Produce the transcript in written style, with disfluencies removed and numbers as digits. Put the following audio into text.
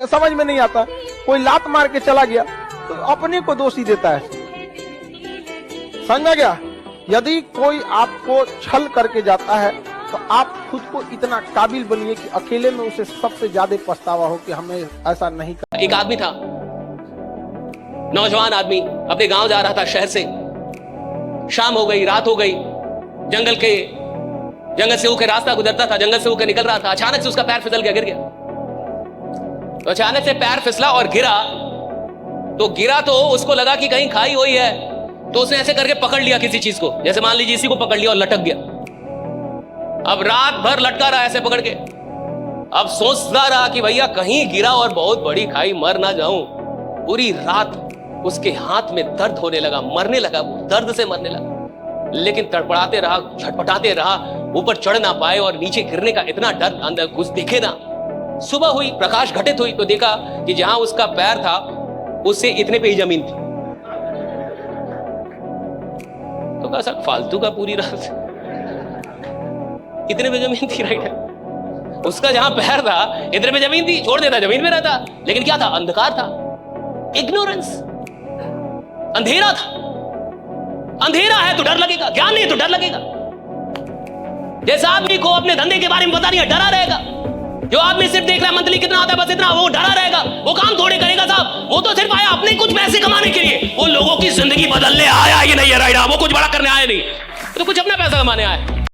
समझ में नहीं आता, कोई लात मार के चला गया तो अपने को दोषी देता है। समझ गया? यदि कोई आपको छल करके जाता है तो आप खुद को इतना काबिल बनिए कि अकेले में उसे सबसे ज्यादा पछतावा हो कि हमें ऐसा नहीं करना। एक आदमी था, नौजवान आदमी, अपने गांव जा रहा था शहर से। शाम हो गई, रात हो गई, जंगल से होकर रास्ता गुजरता था, जंगल से होकर निकल रहा था। अचानक से उसका पैर फिसल गया, गिर गया। तो अचानक से पैर फिसला और गिरा तो उसको लगा कि कहीं खाई हुई है, तो उसने ऐसे करके पकड़ लिया किसी चीज को, जैसे मान लीजिए इसी को पकड़ लिया और लटक गया। अब रात भर लटका रहा ऐसे पकड़ के। अब सोचता रहा कि भैया कहीं गिरा और बहुत बड़ी खाई, मर ना जाऊं। पूरी रात उसके हाथ में दर्द होने लगा, मरने लगा, वो दर्द से मरने लगा। लेकिन तड़पड़ाते रहा, छटपटाते रहा, ऊपर चढ़ ना पाए और नीचे गिरने का इतना डर, अंदर कुछ दिखे ना। सुबह हुई, प्रकाश घटित हुई तो देखा कि जहां उसका पैर था उससे इतने पे ही जमीन थी। तो कहा सर फालतू का, पूरी रात इतने पे जमीन थी, राइट है। उसका जहां पैर था इतने पे जमीन थी, छोड़ देता जमीन पे रहता। लेकिन क्या था? अंधकार था, इग्नोरेंस, अंधेरा था। अंधेरा है तो डर लगेगा, ज्ञान नहीं तो डर लगेगा। जैसे आदमी को अपने धंधे के बारे में पता नहीं है, डरा रहेगा। जो आदमी सिर्फ देख रहा है मंथली कितना आता है बस इतना, वो डरा रहेगा, वो काम थोड़े करेगा साहब। वो तो सिर्फ आया अपने कुछ पैसे कमाने के लिए, वो लोगों की जिंदगी बदलने आया ही नहीं है, राइट? वो कुछ बड़ा करने आया नहीं, तो कुछ अपना पैसा कमाने आया।